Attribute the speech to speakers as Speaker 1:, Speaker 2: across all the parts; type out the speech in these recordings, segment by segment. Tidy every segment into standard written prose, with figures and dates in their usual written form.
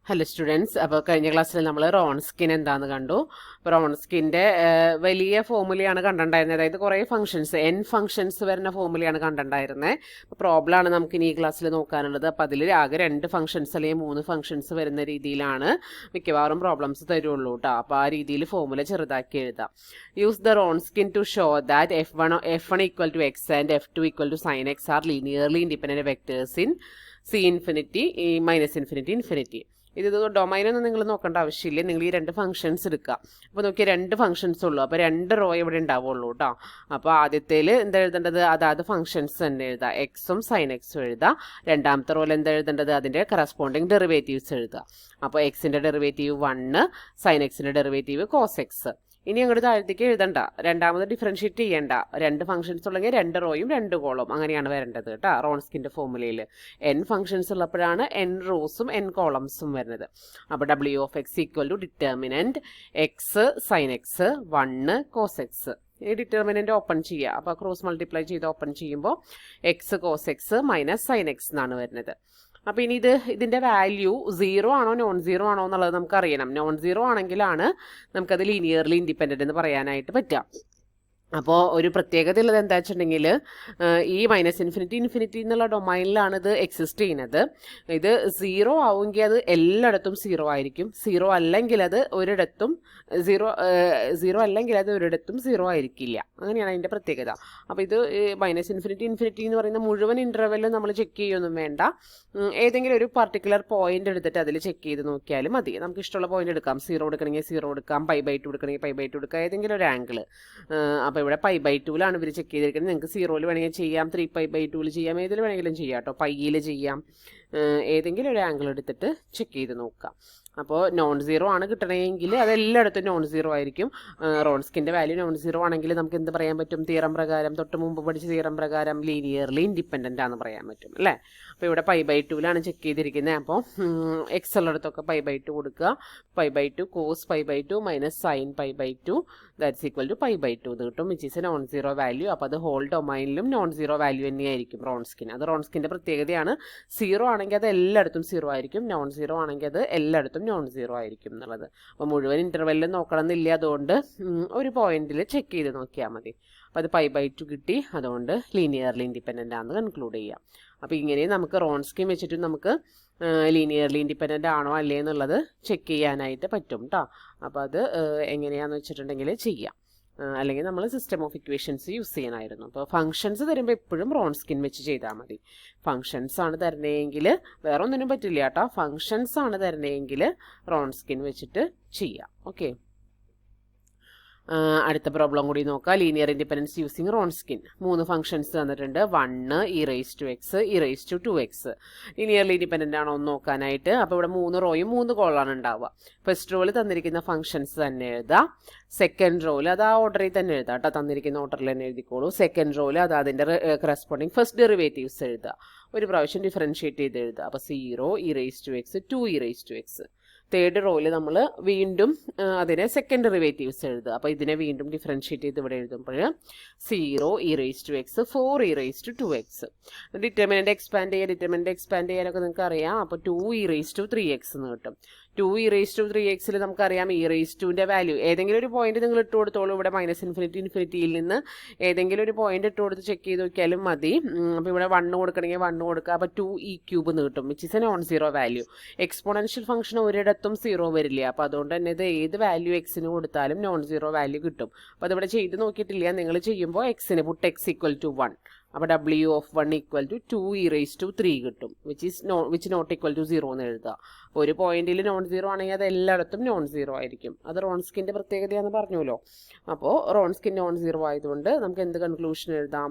Speaker 1: Hello students, അപ്പോൾ കഴിഞ്ഞ ക്ലാസ്സിൽ നമ്മൾ റോൺസ്കിൻ എന്താണെന്ന് കണ്ടു. അപ്പോൾ റോൺസ്കിൻ്റെ വലിയ ഫോർമുലയാണ് കണ്ടിട്ടുണ്ടായിരുന്നത്. അതായത് കുറേ ഫംഗ്ഷൻസ് ഫംഗ്ഷൻസ് വരുന്ന ഫോർമുലയാണ് കണ്ടിട്ടുണ്ടായിരുന്നത്. അപ്പോൾ പ്രോബ്ലമാണ് നമുക്കിനി ഈ ക്ലാസ്സിൽ നോക്കാനുള്ളത്. അപ്പോൾ അതിൽ ആകെ 2 ഫംഗ്ഷൻസ് അല്ലെങ്കിൽ 3 ഫംഗ്ഷൻസ് വരുന്ന രീതിയിലാണ് മിക്കവാറും പ്രോബ്ലംസ് തരുള്ളൂ കേട്ടോ. അപ്പോൾ ആ രീതിയിൽ ഫോർമുല ചെറുതാക്കി എഴുതാം. Use the Wronskian to show that f1 equal to x and f2 equal to sine x are linearly independent vectors in C infinity minus infinity infinity. ഇത് ഡൊമൈനൊന്നും നിങ്ങൾ നോക്കേണ്ട ആവശ്യമില്ല. നിങ്ങൾ ഈ 2 ഫംഗ്ഷൻസ് എടുക്കുക. അപ്പോൾ നോക്കിയാൽ 2 ഫംഗ്ഷൻസ് ഉള്ളൂ. അപ്പോൾ 2 റോ ഇവിടെ ഉണ്ടാവുള്ളൂ കേട്ടോ. അപ്പോൾ ആദ്യത്തേൽ എന്താ എഴുതേണ്ടത്? അതാത് ഫംഗ്ഷൻസ് തന്നെ എഴുതുക. എക്സും സൈൻ എക്സും എഴുതുക. രണ്ടാമത്തെ റോയിൽ എന്താ എഴുതേണ്ടത്? അതിൻ്റെ കറസ്പോണ്ടിങ് ഡെറിവേറ്റീവ്സ് എഴുതുക. അപ്പോൾ എക്സിൻ്റെ ഡെറിവേറ്റീവ് 1, സൈൻ എക്സിൻ്റെ ഡെറിവേറ്റീവ് കോസ് എക്സ്. ഇനി അങ്ങോട്ട് താഴത്തേക്ക് എഴുതണ്ട, രണ്ടാമത് ഡിഫറൻഷ്യേറ്റ് ചെയ്യേണ്ട. 2 ഫംഗ്ഷൻസ് ഉള്ളെങ്കിൽ 2 റോയും 2 കോളും അങ്ങനെയാണ് വരേണ്ടത് കേട്ടോ. റോൺസ്കിൻ്റെ ഫോർമുലയിൽ ഫംഗ്ഷൻസ് ഉള്ളപ്പോഴാണ് റോസും കോളംസും വരുന്നത്. അപ്പോൾ W of x equal to determinant x sine x 1 cos x. ഈ ഡിറ്റർമിനൻ്റ് ഓപ്പൺ ചെയ്യുക. അപ്പോൾ ക്രോസ് മൾട്ടിപ്ലൈ ചെയ്ത് ഓപ്പൺ ചെയ്യുമ്പോൾ x cos x minus sine x എന്നാണ് വരുന്നത്. അപ്പോൾ ഇനി ഇതിൻ്റെ വാല്യൂ 0 ആണോ നോൺ 0 ആണോ എന്നുള്ളത് നമുക്കറിയണം. നോൺ 0 ആണെങ്കിലാണ് നമുക്കത് ലീനിയർലി ഇൻഡിപെൻഡൻ്റ് എന്ന് പറയാനായിട്ട് പറ്റുക. അപ്പോൾ ഒരു പ്രത്യേകത ഉള്ളത് എന്താ വെച്ചിട്ടുണ്ടെങ്കിൽ ഈ മൈനസ് ഇൻഫിനിറ്റി എന്നുള്ള ഡൊമൈനിലാണ് ഇത് എക്സിസ്റ്റ് ചെയ്യുന്നത്. ഇത് 0 ആവുമെങ്കിൽ അത് എല്ലായിടത്തും 0 ആയിരിക്കും. 0 അല്ലെങ്കിൽ അത് ഒരിടത്തും 0 അല്ലെങ്കിൽ അത് ഒരിടത്തും 0 ആയിരിക്കില്ല. അങ്ങനെയാണ് അതിൻ്റെ പ്രത്യേകത. അപ്പോൾ ഇത് മൈനസ് ഇൻഫിനിറ്റി എന്ന് പറയുന്ന മുഴുവൻ ഇൻ്റർവെല്ലും നമ്മൾ ചെക്ക് ചെയ്യൊന്നും വേണ്ട. ഏതെങ്കിലും ഒരു പർട്ടിക്കുലർ പോയിന്റ് എടുത്തിട്ട് അതിൽ ചെക്ക് ചെയ്ത് നോക്കിയാലും മതി. നമുക്ക് ഇഷ്ടമുള്ള പോയിന്റ് എടുക്കാം. 0 എടുക്കണമെങ്കിൽ 0 എടുക്കാം, π/2 എടുക്കണമെങ്കിൽ π/2 എടുക്കാം, ഏതെങ്കിലും ഒരു ആംഗിൾ. അപ്പോൾ ഇവിടെ π/2ലാണ് ഇവർ ചെക്ക് ചെയ്തിരിക്കുന്നത്. നിങ്ങൾക്ക് 0-ൽ വേണമെങ്കിൽ ചെയ്യാം, 3π/2-ൽ ചെയ്യാം, ഏതിൽ വേണമെങ്കിലും ചെയ്യാം കേട്ടോ. പൈയിൽ ചെയ്യാം. ഏതെങ്കിലും ഒരു ആംഗിൾ എടുത്തിട്ട് ചെക്ക് ചെയ്ത് നോക്കാം. അപ്പോൾ നോൺ 0 ആണ് കിട്ടണമെങ്കിൽ അതെല്ലായിടത്തും നോൺ 0 ആയിരിക്കും. റോൺസ്കിൻ്റെ വാല്യൂ നോൺ 0 ആണെങ്കിൽ നമുക്ക് എന്ത് പറയാൻ പറ്റും? തിയറം പ്രകാരം, തൊട്ട് മുമ്പ് പഠിച്ച തിയറം പ്രകാരം ലീനിയർലി ഇൻഡിപെൻഡൻ്റ് ആണെന്ന് പറയാൻ പറ്റും അല്ലേ. അപ്പോൾ ഇവിടെ π/2-ലാണ് ചെക്ക് ചെയ്തിരിക്കുന്നത്. അപ്പോൾ എക്സ് ഉള്ളിടത്തൊക്കെ π/2 കൊടുക്കുക. π/2 cos π/2 minus sine π/2 that's equal to π/2 എന്ന് കിട്ടും, which is a non 0 value. അപ്പോൾ അത് ഹോൾ ഡൊമൈനിലും നോൺ 0 വാല്യൂ തന്നെയായിരിക്കും റോൺസ്കിൻ. അത് റോൺസ്കിൻ്റെ പ്രത്യേകതയാണ്. 0 ആണെങ്കിൽ അത് എല്ലായിടത്തും 0 ആയിരിക്കും, നോൺ 0 ആണെങ്കിൽ അത് എല്ലായിടത്തും നോൺ 0 ആയിരിക്കും എന്നുള്ളത്. അപ്പോൾ മുഴുവൻ ഇൻ്റർവെല്ലിൽ നോക്കണമെന്നില്ല, അതുകൊണ്ട് ഒരു പോയിന്റിൽ ചെക്ക് ചെയ്ത് നോക്കിയാൽ മതി. അപ്പോൾ അത് π/2 കിട്ടി, അതുകൊണ്ട് ലീനിയർലി ഇൻഡിപെൻഡൻ്റ് ആണെന്ന് കൺക്ലൂഡ് ചെയ്യാം. അപ്പോൾ ഇങ്ങനെ നമുക്ക് റോൺസ്കിൻ വെച്ചിട്ട് നമുക്ക് ലീനിയർലി ഇൻഡിപെൻഡൻ്റ് ആണോ അല്ലേ എന്നുള്ളത് ചെക്ക് ചെയ്യാനായിട്ട് പറ്റും കേട്ടോ. അപ്പോൾ അത് എങ്ങനെയാണെന്ന് വെച്ചിട്ടുണ്ടെങ്കിൽ ചെയ്യാം. അല്ലെങ്കിൽ നമ്മൾ സിസ്റ്റം ഓഫ് ഇക്വേഷൻസ് യൂസ് ചെയ്യണമായിരുന്നു. അപ്പോൾ ഫംഗ്ഷൻസ് തരുമ്പോൾ എപ്പോഴും റോൺസ്കിൻ വെച്ച് ചെയ്താൽ മതി. ഫംഗ്ഷൻസ് ആണ് തരണതെങ്കിൽ വേറെ ഒന്നിനും പറ്റില്ല കേട്ടോ. ഫംഗ്ഷൻസ് ആണ് തരണതെങ്കിൽ റോൺസ്കിൻ വെച്ചിട്ട് ചെയ്യാം. ഓക്കെ, അടുത്ത പ്രോബ്ലം കൂടി നോക്കാം. Linear independence using Wronskian. 3 functions തന്നിട്ടുണ്ട്. 1 e⁻x e⁻2x. ലീനിയർലി ഇൻഡിപെൻഡൻ്റ് ആണോ എന്ന് നോക്കാനായിട്ട് അപ്പോൾ ഇവിടെ 3 റോയും 3 കോളാണ് ഉണ്ടാവുക. ഫസ്റ്റ് റോയിൽ തന്നിരിക്കുന്ന ഫംഗ്ഷൻസ് തന്നെ എഴുതാം. സെക്കൻഡ് റോയിൽ അത് ആ ഓർഡറിൽ തന്നെ എഴുതാം കേട്ടോ. തന്നിരിക്കുന്ന ഓർഡറിൽ തന്നെ എഴുതിക്കോളൂ. സെക്കൻഡ് റോയിൽ അത് അതിൻ്റെ കറസ്പോണ്ടിങ് ഫസ്റ്റ് ഡെറിവേറ്റീവ്സ് എഴുതുക. ഒരു പ്രാവശ്യം ഡിഫറൻഷ്യേറ്റ് ചെയ്ത് എഴുതുക. അപ്പോൾ 0 e⁻x 2 e⁻x. തേർഡ് റോയിൽ നമ്മൾ വീണ്ടും അതിനെ സെക്കൻഡ് ഡെറിവേറ്റീവ്സ് എഴുതുക. അപ്പോൾ ഇതിനെ വീണ്ടും ഡിഫറൻഷ്യേറ്റ് ചെയ്ത് ഇവിടെ എഴുതുമ്പോൾ 0 e⁻x 4 e⁻2x. ഡിറ്റർമിനൻ്റ് എക്സ്പാൻഡ് ചെയ്യാനൊക്കെ നിങ്ങൾക്ക് അറിയാം. അപ്പോൾ 2 e⁻3x എന്ന് കിട്ടും. 2 e⁻3x നമുക്കറിയാം e⁻2ൻ്റെ വാല്യൂ ഏതെങ്കിലും ഒരു പോയിന്റ് നിങ്ങൾ ഇട്ട് കൊടുത്തോളൂ. ഇവിടെ മൈനസ് ഇൻഫിനിറ്റിയിൽ നിന്ന് ഏതെങ്കിലും ഒരു പോയിന്റ് ഇട്ട് കൊടുത്ത് ചെക്ക് ചെയ്ത് നോക്കിയാലും മതി. അപ്പോൾ ഇവിടെ 1 കൊടുക്കണമെങ്കിൽ 1 കൊടുക്കുക. അപ്പോൾ 2e³ എന്ന് കിട്ടും, which is a non 0 value. Exponential function ഒരിടത്തും 0 വരില്ല. അപ്പോൾ അതുകൊണ്ട് തന്നെ ഇത് ഏത് വാല്യൂ എക്സിന് കൊടുത്താലും നോൺ 0 വാല്യൂ കിട്ടും. അപ്പോൾ അതിവിടെ ചെയ്ത് നോക്കിയിട്ടില്ല. നിങ്ങൾ ചെയ്യുമ്പോൾ എക്സിന് പുട്ട് x ഈക്വൽ ടു 1. അപ്പോൾ w of 1 equal to 2 e⁻3 കിട്ടും, വിച്ച് നോട്ട് ഈക്വൽ ടു 0 എന്ന് എഴുതുക. ഒരു പോയിന്റിൽ നോൺ 0 ആണെങ്കിൽ അത് എല്ലായിടത്തും നോൺ 0 ആയിരിക്കും. അത് റോൺസ്കിൻ്റെ പ്രത്യേകതയാണെന്ന് പറഞ്ഞല്ലോ. അപ്പോൾ റോൺസ്കിൻ നോൺ 0 ആയതുകൊണ്ട് നമുക്ക് എന്ത് കൺക്ലൂഷൻ എഴുതാം?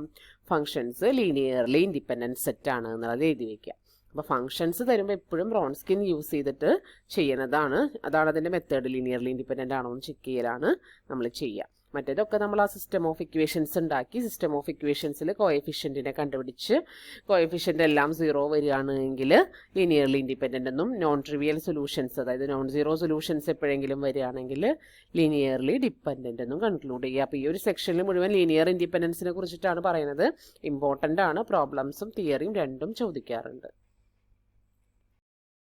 Speaker 1: ഫംഗ്ഷൻസ് ലീനിയർലി ഇൻഡിപെൻഡൻറ്റ് സെറ്റ് ആണ് എന്നുള്ളത് എഴുതി വയ്ക്കുക. അപ്പോൾ ഫംഗ്ഷൻസ് തരുമ്പോൾ എപ്പോഴും റോൺസ്കിൻ യൂസ് ചെയ്തിട്ട് ചെയ്യുന്നതാണ്. അതാണ് അതിൻ്റെ മെത്തേഡ്. ലീനിയർലി ഇൻഡിപെൻഡൻ്റ് ആണോ എന്ന് ചെക്ക് ചെയ്യലാണ് നമ്മൾ ചെയ്യുക. മറ്റേതൊക്കെ നമ്മൾ ആ സിസ്റ്റം ഓഫ് ഇക്വേഷൻസ് ഉണ്ടാക്കി സിസ്റ്റം ഓഫ് ഇക്വേഷൻസിൽ കോഎഫിഷ്യൻറ്റിനെ കണ്ടുപിടിച്ച് കോഎഫിഷ്യൻ്റ് എല്ലാം 0 വരികയാണെങ്കിൽ ലീനിയർലി ഇൻഡിപെൻഡൻ്റ് എന്നും, നോൺ ട്രിവിയൽ സൊല്യൂഷൻസ് അതായത് നോൺ 0 സൊല്യൂഷൻസ് എപ്പോഴെങ്കിലും വരികയാണെങ്കിൽ ലീനിയർലി ഡിപ്പെൻഡൻ്റ് എന്നും കൺക്ലൂഡ് ചെയ്യുക. അപ്പോൾ ഈ ഒരു സെക്ഷനിൽ മുഴുവൻ ലീനിയർ ഇൻഡിപെൻഡൻസിനെ കുറിച്ചിട്ടാണ് പറയുന്നത്. ഇമ്പോർട്ടൻ്റ് ആണ്. പ്രോബ്ലംസും തിയറിയും രണ്ടും ചോദിക്കാറുണ്ട്.